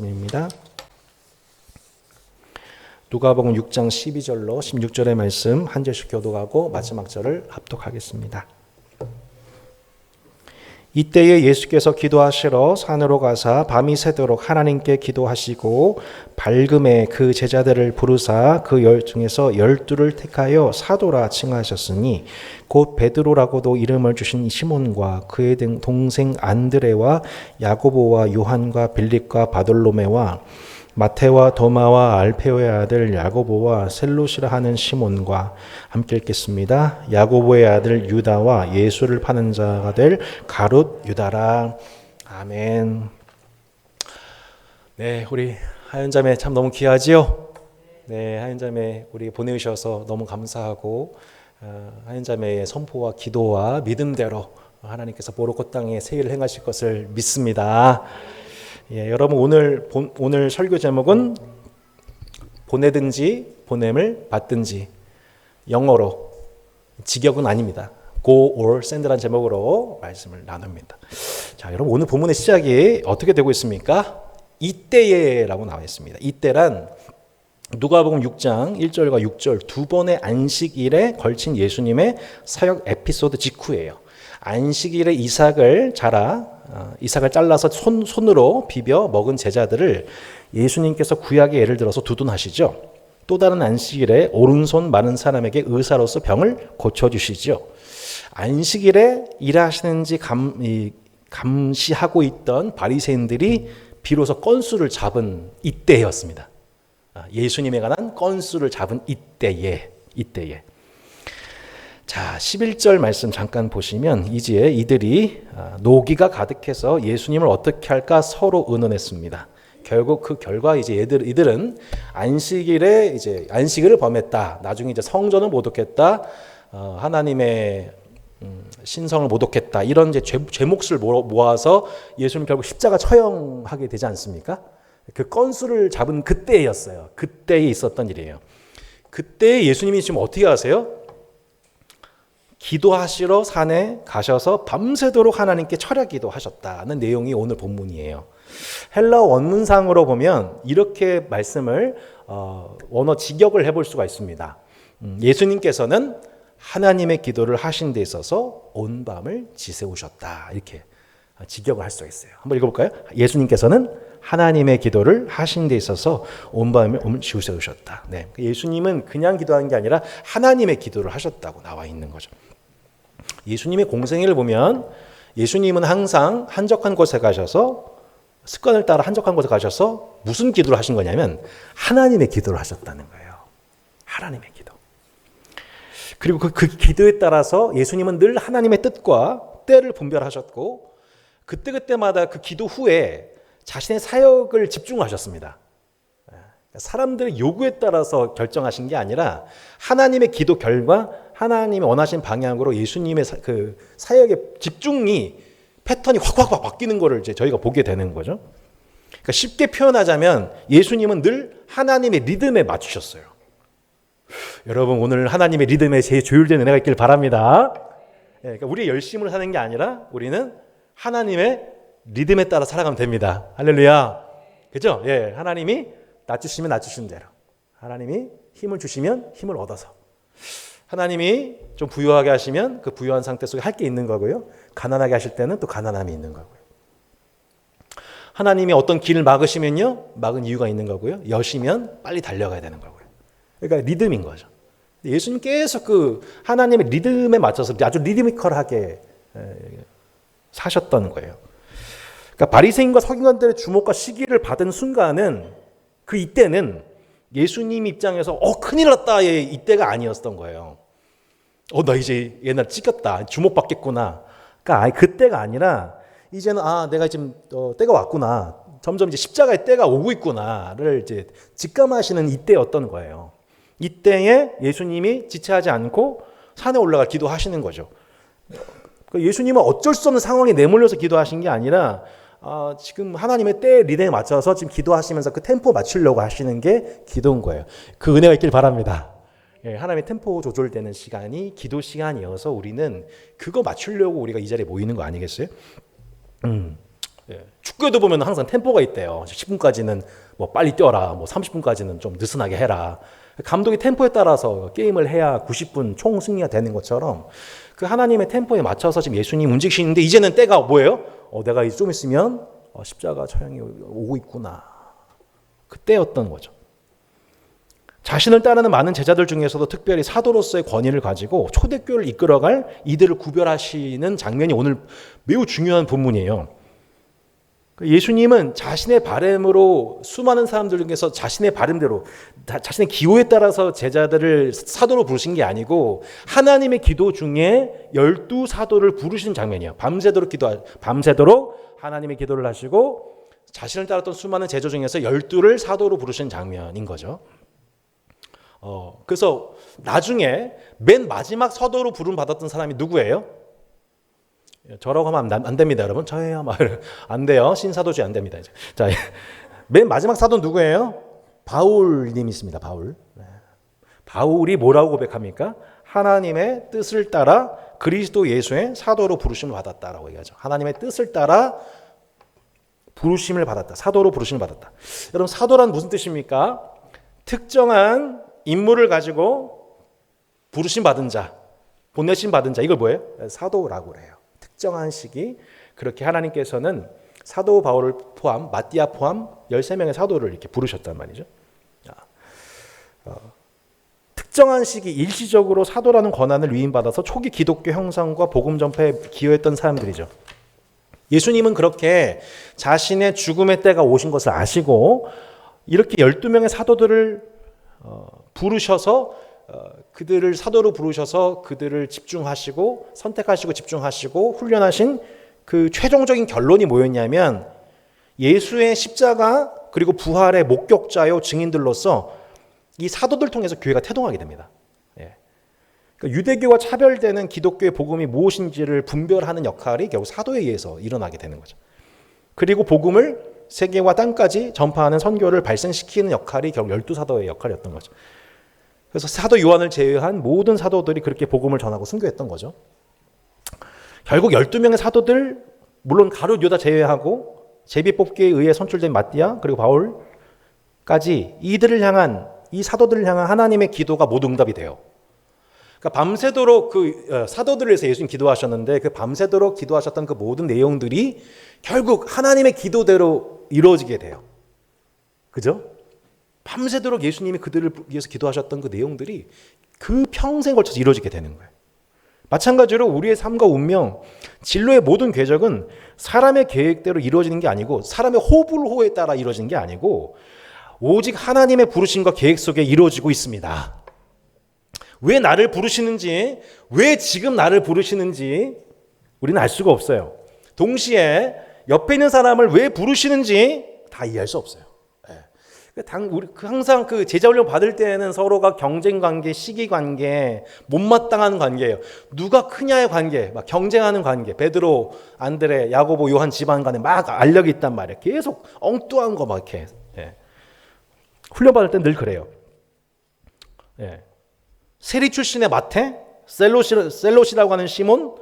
입니다. 누가복음 6장 12절로 16절의 말씀 한 절씩 교독하고 마지막 절을 합독하겠습니다. 이때에 예수께서 기도하시러 산으로 가사 밤이 새도록 하나님께 기도하시고 밝음에 그 제자들을 부르사 그 중에서 12를 택하여 사도라 칭하셨으니 곧 베드로라고도 이름을 주신 시몬과 그의 동생 안드레와 야고보와 요한과 빌립과 바돌로메와 마테와 도마와 알페오의 아들 야고보와 셀롯이라 하는 시몬과 함께 읽겠습니다. 야고보의 아들 유다와 예수를 파는 자가 될 가룟 유다라. 아멘. 네, 우리 하연자매 참 너무 귀하지요? 네, 하연자매 우리 보내주셔서 너무 감사하고 하연자매의 선포와 기도와 믿음대로 하나님께서 보로코 땅에 새 일을 행하실 것을 믿습니다. 예, 여러분 오늘 설교 제목은 보내든지 보냄을 받든지, 영어로 직역은 아닙니다. Go or send라는 제목으로 말씀을 나눕니다. 자, 여러분 오늘 본문의 시작이 어떻게 되고 있습니까? 이때에라고 나와 있습니다. 이때란 누가복음 6장 1절과 6절 두 번의 안식일에 걸친 예수님의 사역 에피소드 직후예요. 안식일에 이삭을 잘라서 손으로 비벼 먹은 제자들을 예수님께서 구약의 예를 들어서 두둔하시죠. 또 다른 안식일에 오른손 마른 사람에게 의사로서 병을 고쳐주시죠. 안식일에 일하시는지 감시하고 있던 바리새인들이 비로소 건수를 잡은 이때였습니다. 예수님에 관한 건수를 잡은 이때에. 자, 11절 말씀 잠깐 보시면 이제 이들이 노기가 가득해서 예수님을 어떻게 할까 서로 의논했습니다. 결국 그 결과 이제 이들은 안식일을 범했다. 나중에 이제 성전을 모독했다. 하나님의 신성을 모독했다. 이런 이제 죄목을 모아서 예수님 결국 십자가 처형하게 되지 않습니까? 그 건수를 잡은 그때였어요. 그때에 있었던 일이에요. 그때 예수님이 지금 어떻게 하세요? 기도하시러 산에 가셔서 밤새도록 하나님께 철야 기도하셨다는 내용이 오늘 본문이에요. 헬라어 원문상으로 보면 이렇게 말씀을 원어 직역을 해볼 수가 있습니다. 예수님께서는 하나님의 기도를 하신 데 있어서 온 밤을 지새우셨다. 이렇게 직역을 할 수가 있어요. 한번 읽어볼까요? 예수님께서는 하나님의 기도를 하신 데 있어서 온 밤을 지새우셨다. 네. 예수님은 그냥 기도한 게 아니라 하나님의 기도를 하셨다고 나와 있는 거죠. 예수님의 공생애를 보면 예수님은 항상 한적한 곳에 가셔서 습관을 따라 한적한 곳에 가셔서 무슨 기도를 하신 거냐면 하나님의 기도를 하셨다는 거예요. 하나님의 기도. 그리고 그 기도에 따라서 예수님은 늘 하나님의 뜻과 때를 분별하셨고 그때마다 그 기도 후에 자신의 사역을 집중하셨습니다. 사람들의 요구에 따라서 결정하신 게 아니라 하나님의 기도 결과 하나님이 원하신 방향으로 예수님의 그 사역의 집중이 패턴이 확 바뀌는 것을 이제 저희가 보게 되는 거죠. 그러니까 쉽게 표현하자면 예수님은 늘 하나님의 리듬에 맞추셨어요. 여러분 오늘 하나님의 리듬에 제 조율된 은혜가 있길 바랍니다. 그러니까 우리의 열심을 하는 게 아니라 우리는 하나님의 리듬에 따라 살아가면 됩니다. 할렐루야. 그죠? 예, 하나님이 낮추시면 낮추신 대로, 하나님이 힘을 주시면 힘을 얻어서, 하나님이 좀 부유하게 하시면 그 부유한 상태 속에 할 게 있는 거고요. 가난하게 하실 때는 또 가난함이 있는 거고요. 하나님이 어떤 길을 막으시면요, 막은 이유가 있는 거고요. 여시면 빨리 달려가야 되는 거고요. 그러니까 리듬인 거죠. 예수님 계속 그 하나님의 리듬에 맞춰서 아주 리드미컬하게 사셨던 거예요. 그러니까 바리새인과 서기관들의 주목과 시기를 받은 순간은 이때는 예수님 입장에서 큰일 났다의 이때가 아니었던 거예요. 나 이제 옛날 찢겼다. 주목받겠구나. 그러니까 그때가 아니라 이제는 내가 지금 때가 왔구나. 점점 이제 십자가의 때가 오고 있구나를 이제 직감하시는 이때였던 거예요. 이때에 예수님이 지체하지 않고 산에 올라가 기도하시는 거죠. 예수님은 어쩔 수 없는 상황에 내몰려서 기도하신 게 아니라 지금 하나님의 때 리듬에 맞춰서 지금 기도하시면서 그 템포 맞추려고 하시는 게 기도인 거예요. 그 은혜가 있길 바랍니다. 하나님의 템포 조절되는 시간이 기도 시간이어서 우리는 그거 맞추려고 우리가 이 자리에 모이는 거 아니겠어요? 축구에도 보면 항상 템포가 있대요. 10분까지는 뭐 빨리 뛰어라, 뭐 30분까지는 좀 느슨하게 해라. 감독이 템포에 따라서 게임을 해야 90분 총 승리가 되는 것처럼 그 하나님의 템포에 맞춰서 지금 예수님 움직이시는데 이제는 때가 뭐예요? 내가 좀 있으면 십자가 처형이 오고 있구나. 그때였던 거죠. 자신을 따르는 많은 제자들 중에서도 특별히 사도로서의 권위를 가지고 초대교회를 이끌어갈 이들을 구별하시는 장면이 오늘 매우 중요한 본문이에요. 예수님은 자신의 바램으로 수많은 사람들 중에서 자신의 바램대로 자신의 기호에 따라서 제자들을 사도로 부르신 게 아니고 하나님의 기도 중에 12사도를 부르신 장면이에요. 밤새도록 하나님의 기도를 하시고 자신을 따랐던 수많은 제자 중에서 12를 사도로 부르신 장면인 거죠. 그래서 나중에 맨 마지막 사도로 부름 받았던 사람이 누구예요? 저라고 하면 안 됩니다, 여러분. 저예요. 안 돼요. 신사도주의 안 됩니다. 이제. 자, 맨 마지막 사도는 누구예요? 바울님이 있습니다. 바울. 바울이 뭐라고 고백합니까? 하나님의 뜻을 따라 그리스도 예수의 사도로 부르심을 받았다라고 얘기하죠. 하나님의 뜻을 따라 부르심을 받았다. 사도로 부르심을 받았다. 여러분, 사도란 무슨 뜻입니까? 특정한 임무를 가지고 부르심 받은 자, 보내심 받은 자, 이걸 뭐예요? 사도라고 그래요. 특정한 시기 그렇게 하나님께서는 사도 바울을 포함, 마띠아 포함 13명의 사도를 이렇게 부르셨단 말이죠. 특정한 시기 일시적으로 사도라는 권한을 위임받아서 초기 기독교 형성과 복음 전파에 기여했던 사람들이죠. 예수님은 그렇게 자신의 죽음의 때가 오신 것을 아시고 이렇게 12명의 사도들을 부르셔서 그들을 사도로 부르셔서 그들을 집중하시고 선택하시고 집중하시고 훈련하신 그 최종적인 결론이 뭐였냐면 예수의 십자가 그리고 부활의 목격자요 증인들로서 이 사도들 통해서 교회가 태동하게 됩니다. 그러니까 유대교와 차별되는 기독교의 복음이 무엇인지를 분별하는 역할이 결국 사도에 의해서 일어나게 되는 거죠. 그리고 복음을 세계와 땅까지 전파하는 선교를 발생시키는 역할이 결국 12사도의 역할이었던 거죠. 그래서 사도 요한을 제외한 모든 사도들이 그렇게 복음을 전하고 순교했던 거죠. 결국 12명의 사도들, 물론 가룟 유다 제외하고 제비뽑기에 의해 선출된 마띠아 그리고 바울까지 이들을 향한 이 사도들을 향한 하나님의 기도가 모두 응답이 돼요. 그러니까 밤새도록 그 사도들을 위해서 예수님 기도하셨는데 그 밤새도록 기도하셨던 그 모든 내용들이 결국 하나님의 기도대로 이루어지게 돼요. 그죠? 밤새도록 예수님이 그들을 위해서 기도하셨던 그 내용들이 그 평생 걸쳐서 이루어지게 되는 거예요. 마찬가지로 우리의 삶과 운명, 진로의 모든 궤적은 사람의 계획대로 이루어지는 게 아니고 사람의 호불호에 따라 이루어지는 게 아니고 오직 하나님의 부르심과 계획 속에 이루어지고 있습니다. 왜 나를 부르시는지, 왜 지금 나를 부르시는지 우리는 알 수가 없어요. 동시에 옆에 있는 사람을 왜 부르시는지 다 이해할 수 없어요. 우리 항상 그 제자 훈련 받을 때는 서로가 경쟁 관계, 시기 관계, 못마땅한 관계예요. 누가 크냐의 관계, 막 경쟁하는 관계. 베드로, 안드레, 야고보, 요한 집안 간에 막 알력이 있단 말이에요. 계속 엉뚱한 거 막 이렇게. 훈련 받을 땐 늘 그래요. 세리 출신의 마태, 셀롯이라고 하는 시몬,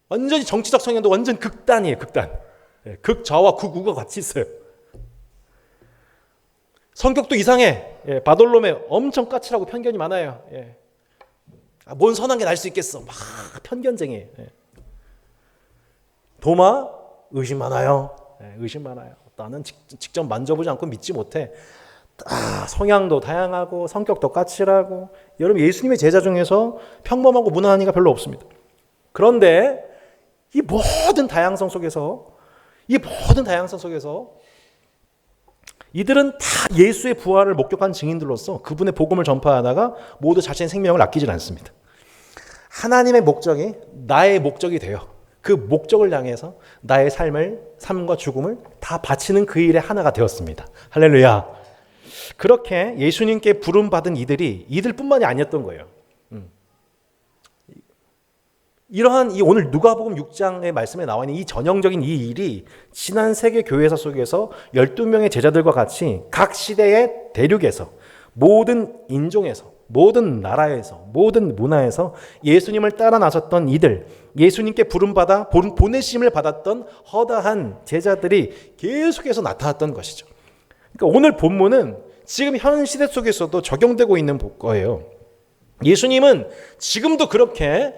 완전히 정치적 성향도 완전 극단이에요. 극단. 극좌와 극우가 같이 있어요. 성격도 이상해. 바돌로메 엄청 까칠하고 편견이 많아요. 뭔 선한 게 날 수 있겠어. 막 편견쟁이. 도마 의심 많아요. 의심 많아요. 나는 직접 만져보지 않고 믿지 못해. 성향도 다양하고 성격도 까칠하고. 여러분 예수님의 제자 중에서 평범하고 무난한 이가 별로 없습니다. 그런데 이 모든 다양성 속에서 이들은 다 예수의 부활을 목격한 증인들로서 그분의 복음을 전파하다가 모두 자신의 생명을 아끼질 않습니다. 하나님의 목적이 나의 목적이 돼요. 그 목적을 향해서 나의 삶과 죽음을 다 바치는 그 일의 하나가 되었습니다. 할렐루야. 그렇게 예수님께 부름받은 이들뿐만이 아니었던 거예요. 이러한 이 오늘 누가복음 6장의 말씀에 나와 있는 이 전형적인 이 일이 지난 세계 교회사 속에서 12명의 제자들과 같이 각 시대의 대륙에서 모든 인종에서 모든 나라에서, 모든 문화에서 예수님을 따라 나섰던 이들, 예수님께 부름받아 보내심을 받았던 허다한 제자들이 계속해서 나타났던 것이죠. 그러니까 오늘 본문은 지금 현 시대 속에서도 적용되고 있는 거예요. 예수님은 지금도 그렇게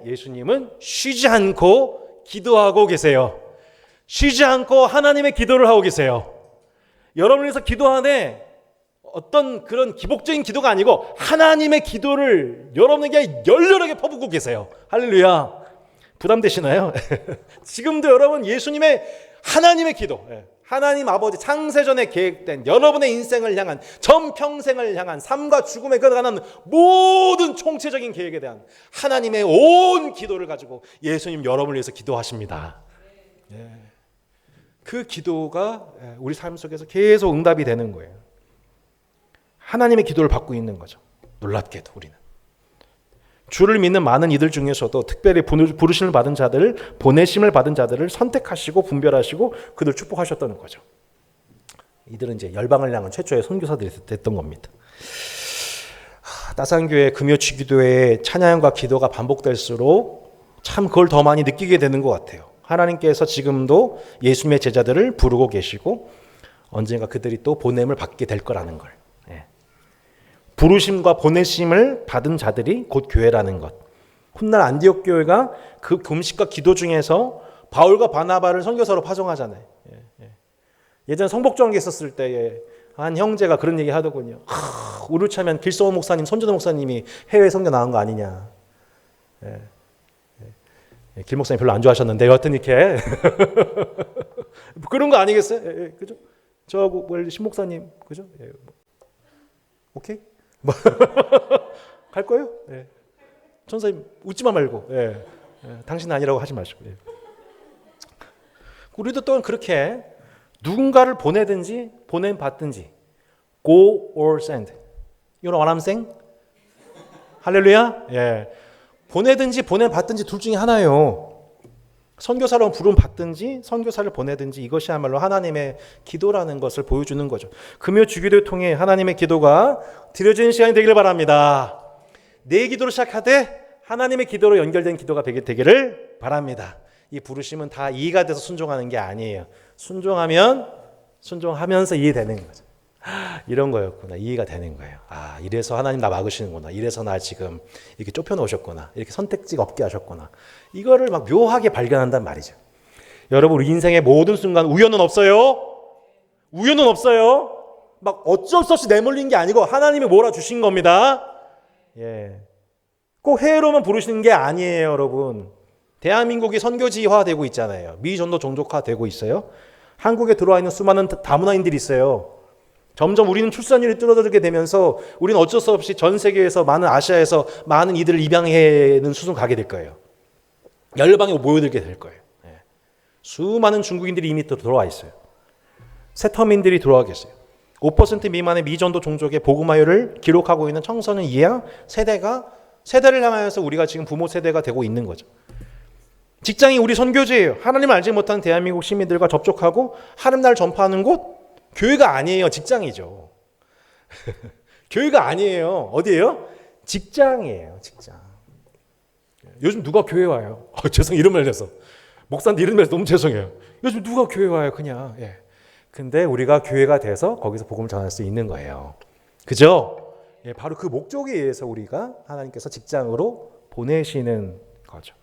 예수님은 쉬지 않고 기도하고 계세요. 쉬지 않고 하나님의 기도를 하고 계세요. 여러분께서 기도하되 어떤 그런 기복적인 기도가 아니고 하나님의 기도를 여러분에게 열렬하게 퍼붓고 계세요. 할렐루야. 부담되시나요? 지금도 여러분 예수님의 하나님의 기도, 하나님 아버지 창세전에 계획된 여러분의 인생을 향한, 전평생을 향한, 삶과 죽음에 관한 모든 총체적인 계획에 대한 하나님의 온 기도를 가지고 예수님 여러분을 위해서 기도하십니다. 그 기도가 우리 삶 속에서 계속 응답이 되는 거예요. 하나님의 기도를 받고 있는 거죠. 놀랍게도 우리는. 주를 믿는 많은 이들 중에서도 특별히 부르심을 받은 자들, 보내심을 받은 자들을 선택하시고 분별하시고 그들 축복하셨다는 거죠. 이들은 이제 열방을 향한 최초의 선교사들이 됐던 겁니다. 따산교회 금요치기도의 찬양과 기도가 반복될수록 참 그걸 더 많이 느끼게 되는 것 같아요. 하나님께서 지금도 예수님의 제자들을 부르고 계시고 언젠가 그들이 또 보냄을 받게 될 거라는 걸. 부르심과 보내심을 받은 자들이 곧 교회라는 것. 훗날 안디옥 교회가 그 금식과 기도 중에서 바울과 바나바를 선교사로 파송하잖아요. 예전 성복종에 있었을 때에 한 형제가 그런 얘기 하더군요. 우르차면 길성호 목사님, 손준호 목사님이 해외 선교 나간 거 아니냐. 길 목사님 별로 안 좋아하셨는데 여하튼 이렇게 그런 거 아니겠어요? 그죠? 저하고 신 목사님, 그죠? 오케이? 갈 거예요? 천사님 웃지만 말고, 당신 아니라고 하지 마시고. 우리도 또한 그렇게 누군가를 보내든지 보냄받든지, go or send. You know what I'm saying? 할렐루야. 보내든지 보냄받든지 둘 중에 하나예요. 선교사로 부름 받든지 선교사를 보내든지 이것이야말로 하나님의 기도라는 것을 보여주는 거죠. 금요 주기도를 통해 하나님의 기도가 드려지는 시간이 되기를 바랍니다. 내 기도로 시작하되 하나님의 기도로 연결된 기도가 되기를 바랍니다. 이 부르심은 다 이해가 돼서 순종하는 게 아니에요. 순종하면서 이해되는 거죠. 이런 거였구나. 이해가 되는 거예요. 이래서 하나님 나 막으시는구나. 이래서 나 지금 이렇게 좁혀놓으셨구나. 이렇게 선택지가 없게 하셨구나. 이거를 막 묘하게 발견한단 말이죠. 여러분, 우리 인생의 모든 순간 우연은 없어요. 우연은 없어요. 막 어쩔 수 없이 내몰린 게 아니고 하나님이 몰아주신 겁니다. 꼭 해외로만 부르시는 게 아니에요, 여러분. 대한민국이 선교지화되고 있잖아요. 미전도 종족화되고 있어요. 한국에 들어와 있는 수많은 다문화인들이 있어요. 점점 우리는 출산율이 줄어들게 되면서 우리는 어쩔 수 없이 전 세계에서 많은 아시아에서 많은 이들을 입양하는 수순 가게 될 거예요. 열방에 모여들게 될 거예요. 수많은 중국인들이 이미 들어와 있어요. 세터민들이 들어와 계세요. 5% 미만의 미전도 종족의 복음화율을 기록하고 있는 청소년 이하 세대를 향하여서 우리가 지금 부모 세대가 되고 있는 거죠. 직장이 우리 선교지예요. 하나님을 알지 못하는 대한민국 시민들과 접촉하고 하나님 나라를 전파하는 곳, 교회가 아니에요. 직장이죠. 교회가 아니에요. 어디예요? 직장이에요. 직장. 요즘 누가 교회 와요? 이름을 내서. 목사한테 이름 내서 너무 죄송해요. 요즘 누가 교회 와요? 그냥. 근데 우리가 교회가 돼서 거기서 복음을 전할 수 있는 거예요. 그죠? 바로 그 목적에 의해서 우리가 하나님께서 직장으로 보내시는 거죠.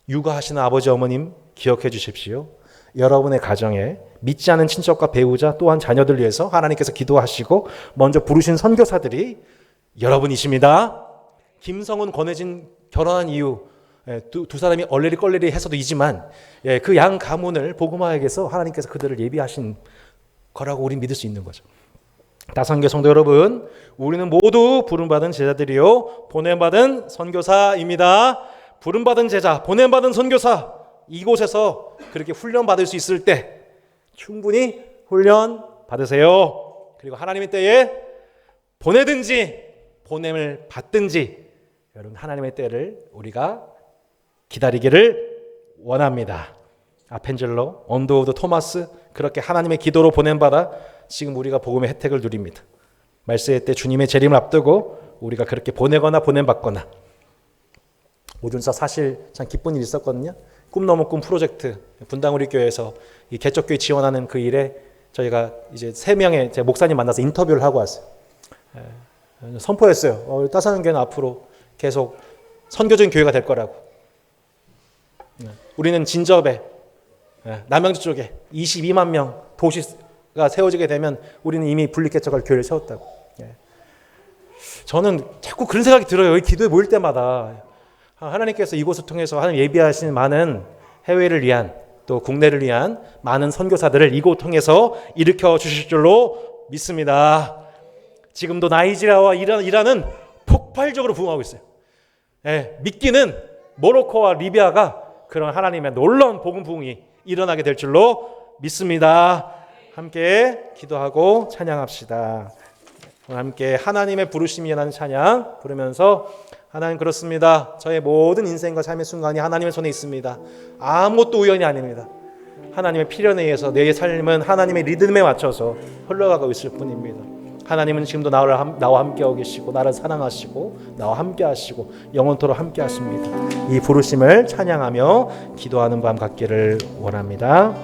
육아하시는 아버지 어머님 기억해 주십시오. 여러분의 가정에 믿지 않은 친척과 배우자 또한 자녀들 위해서 하나님께서 기도하시고 먼저 부르신 선교사들이 여러분이십니다. 김성훈, 권혜진 결혼한 이유 두 사람이 얼레리 껄레리 해서도 이지만 그 양 가문을 복음화에게서 하나님께서 그들을 예비하신 거라고 우리는 믿을 수 있는 거죠. 다산교 성도 여러분, 우리는 모두 부름받은 제자들이요 보냄받은 선교사입니다. 부름받은 제자, 보냄받은 선교사, 이곳에서 그렇게 훈련받을 수 있을 때 충분히 훈련 받으세요. 그리고 하나님의 때에 보내든지 보냄을 받든지 여러분 하나님의 때를 우리가 기다리기를 원합니다. 아펜젤로, 언더우드 토마스 그렇게 하나님의 기도로 보냄받아 지금 우리가 복음의 혜택을 누립니다. 말세의 때 주님의 재림을 앞두고 우리가 그렇게 보내거나 보냄받거나, 오준서 사실 참 기쁜 일이 있었거든요. 꿈 넘은 꿈 프로젝트 분당 우리 교회에서 이 개척교회 지원하는 그 일에 저희가 이제 3명의 제 목사님 만나서 인터뷰를 하고 왔어요. 선포했어요. 따사는 교회는 앞으로 계속 선교적인 교회가 될 거라고. 우리는 진접에 남양주 쪽에 22만 명 도시가 세워지게 되면 우리는 이미 분립개척할 교회를 세웠다고. 저는 자꾸 그런 생각이 들어요. 이 기도에 모일 때마다 하나님께서 이곳을 통해서 하나님 예비하신 많은 해외를 위한 또 국내를 위한 많은 선교사들을 이곳 통해서 일으켜 주실 줄로 믿습니다. 지금도 나이지리아와 이란은 폭발적으로 부흥하고 있어요. 믿기는 모로코와 리비아가 그런 하나님의 놀라운 복음 부흥이 일어나게 될 줄로 믿습니다. 함께 기도하고 찬양합시다. 함께 하나님의 부르심이 라는 찬양 부르면서, 하나님 그렇습니다. 저의 모든 인생과 삶의 순간이 하나님의 손에 있습니다. 아무것도 우연이 아닙니다. 하나님의 필연에 의해서 내 삶은 하나님의 리듬에 맞춰서 흘러가고 있을 뿐입니다. 하나님은 지금도 나와 함께하고 계시고 나를 사랑하시고 나와 함께하시고 영원토록 함께하십니다. 이 부르심을 찬양하며 기도하는 밤 갖기를 원합니다.